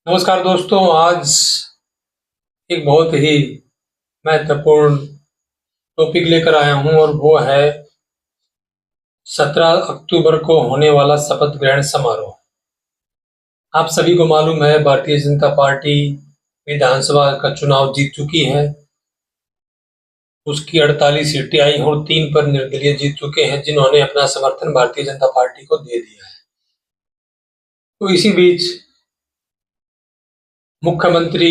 नमस्कार दोस्तों। आज एक बहुत ही महत्वपूर्ण टॉपिक लेकर आया हूं और वो है 17 अक्टूबर को होने वाला शपथ ग्रहण समारोह। आप सभी को मालूम है भारतीय जनता पार्टी विधानसभा का चुनाव जीत चुकी है। उसकी 48 सीटें आई और 3 पर निर्दलीय जीत चुके हैं, जिन्होंने अपना समर्थन भारतीय जनता पार्टी को दे दिया है। तो इसी बीच मुख्यमंत्री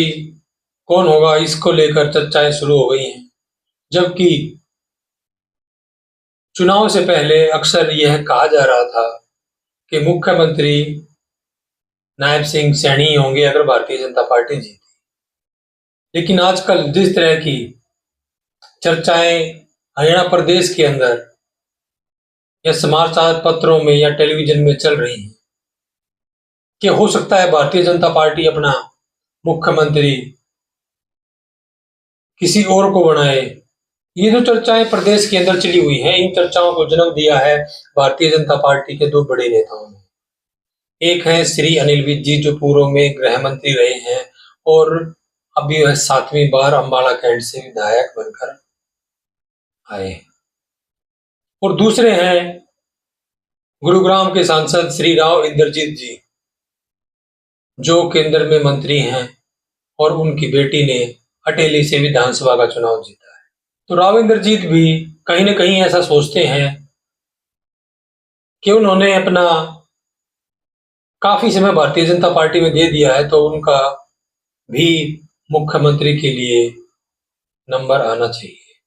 कौन होगा, इसको लेकर चर्चाएं शुरू हो गई हैं। जबकि चुनाव से पहले अक्सर यह कहा जा रहा था कि मुख्यमंत्री नायब सिंह सैनी ही होंगे अगर भारतीय जनता पार्टी जीती। लेकिन आजकल जिस तरह की चर्चाएं हरियाणा प्रदेश के अंदर या समाचार पत्रों में या टेलीविजन में चल रही हैं कि हो सकता है भारतीय जनता पार्टी अपना मुख्यमंत्री किसी और को बनाए, ये जो चर्चाएं प्रदेश के अंदर चली हुई हैं, इन चर्चाओं को जन्म दिया है भारतीय जनता पार्टी के दो बड़े नेताओं ने। एक है श्री अनिल विज जी, जो पूर्व में गृह मंत्री रहे हैं और अभी वह 7वीं बार अम्बाला कैंट से विधायक बनकर आए। और दूसरे हैं गुरुग्राम के सांसद श्री राव इंद्रजीत जी, जो केंद्र में मंत्री हैं और उनकी बेटी ने अटेली से विधानसभा का चुनाव जीता है। तो राव इंद्रजीत भी कहीं ना कहीं ऐसा सोचते हैं कि उन्होंने अपना काफी समय भारतीय जनता पार्टी में दे दिया है, तो उनका भी मुख्यमंत्री के लिए नंबर आना चाहिए।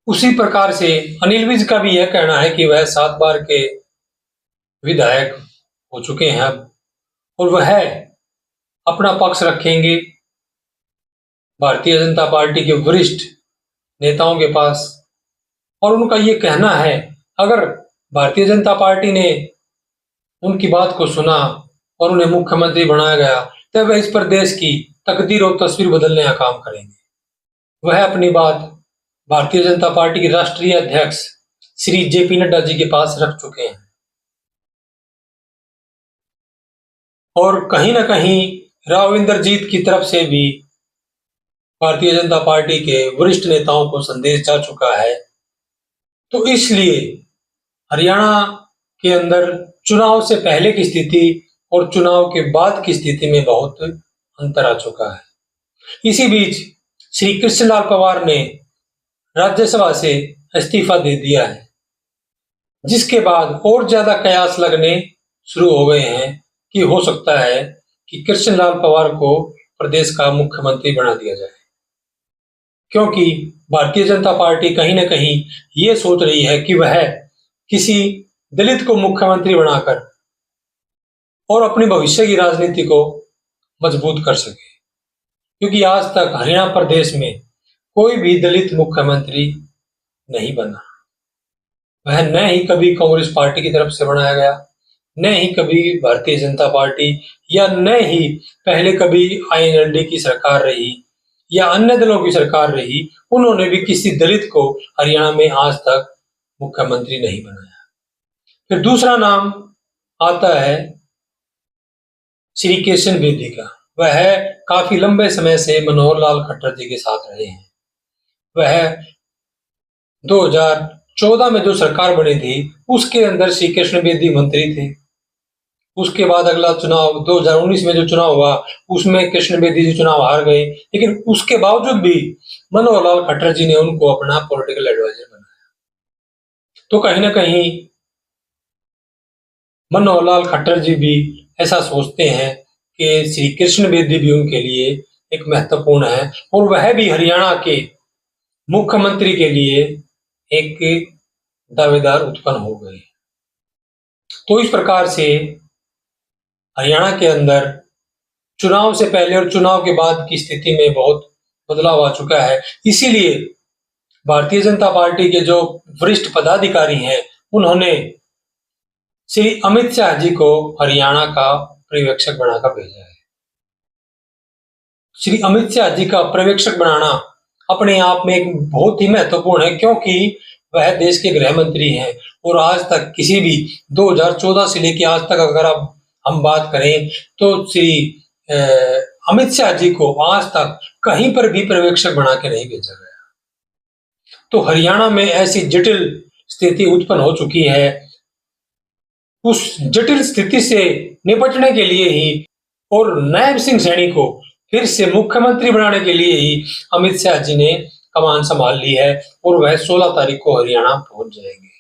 उसी प्रकार से अनिल विज का भी यह कहना है कि वह 7 बार के विधायक हो चुके हैं अब, और वह अपना पक्ष रखेंगे भारतीय जनता पार्टी के वरिष्ठ नेताओं के पास। और उनका ये कहना है, अगर भारतीय जनता पार्टी ने उनकी बात को सुना और उन्हें मुख्यमंत्री बनाया गया, तब वह इस प्रदेश की तकदीर और तस्वीर बदलने का काम करेंगे। वह अपनी बात भारतीय जनता पार्टी के राष्ट्रीय अध्यक्ष श्री जेपी नड्डा जी के पास रख चुके हैं। और कहीं ना कहीं राव इंद्रजीत की तरफ से भी भारतीय जनता पार्टी के वरिष्ठ नेताओं को संदेश जा चुका है। तो इसलिए हरियाणा के अंदर चुनाव से पहले की स्थिति और चुनाव के बाद की स्थिति में बहुत अंतर आ चुका है। इसी बीच श्री कृष्णलाल पवार ने राज्यसभा से इस्तीफा दे दिया है, जिसके बाद और ज्यादा कयास लगने शुरू हो गए हैं कि हो सकता है कि कृष्णलाल पवार को प्रदेश का मुख्यमंत्री बना दिया जाए, क्योंकि भारतीय जनता पार्टी कहीं ना कहीं ये सोच रही है कि वह किसी दलित को मुख्यमंत्री बनाकर और अपनी भविष्य की राजनीति को मजबूत कर सके। क्योंकि आज तक हरियाणा प्रदेश में कोई भी दलित मुख्यमंत्री नहीं बना। वह न ही कभी कांग्रेस पार्टी की तरफ से बनाया गया, न ही कभी भारतीय जनता पार्टी, या न ही पहले कभी आईएनएलडी की सरकार रही या अन्य दलों की सरकार रही, उन्होंने भी किसी दलित को हरियाणा में आज तक मुख्यमंत्री नहीं बनाया। फिर दूसरा नाम आता है श्री किशन बेदी का। वह काफी लंबे समय से मनोहर लाल खट्टर जी के साथ रहे हैं। वह 2014 में जो सरकार बनी थी उसके अंदर श्री कृष्ण बेदी मंत्री थे। उसके बाद अगला चुनाव 2019 में जो चुनाव हुआ उसमें कृष्ण बेदी जी चुनाव हार गए, लेकिन उसके बावजूद भी मनोहर लाल खट्टर जी ने उनको अपना पॉलिटिकल एडवाइजर बनाया। तो कहीं ना कहीं मनोहर लाल खट्टर जी भी ऐसा सोचते हैं कि श्री कृष्ण बेदी भी उनके लिए एक महत्वपूर्ण है और वह भी हरियाणा के मुख्यमंत्री के लिए एक दावेदार उत्पन्न हो गए। तो इस प्रकार से हरियाणा के अंदर चुनाव से पहले और चुनाव के बाद की स्थिति में बहुत बदलाव आ चुका है। इसीलिए भारतीय जनता पार्टी के जो वरिष्ठ पदाधिकारी हैं, उन्होंने श्री अमित शाह जी को हरियाणा का पर्यवेक्षक बनाकर भेजा है। श्री अमित शाह जी का पर्यवेक्षक बनाना अपने आप में एक बहुत ही महत्वपूर्ण है, क्योंकि वह देश के गृह मंत्री हैं और आज तक किसी भी 2014 से लेकर आज तक अगर आप हम बात करें तो श्री अमित शाह जी को आज तक कहीं पर भी पर्यवेक्षक बना के नहीं भेजा गया। तो हरियाणा में ऐसी जटिल स्थिति उत्पन्न हो चुकी है। उस जटिल स्थिति से निपटने के लिए ही और नैब सिंह सैनी को फिर से मुख्यमंत्री बनाने के लिए ही अमित शाह जी ने कमान संभाल ली है और वह 16 तारीख को हरियाणा पहुंच जाएंगे।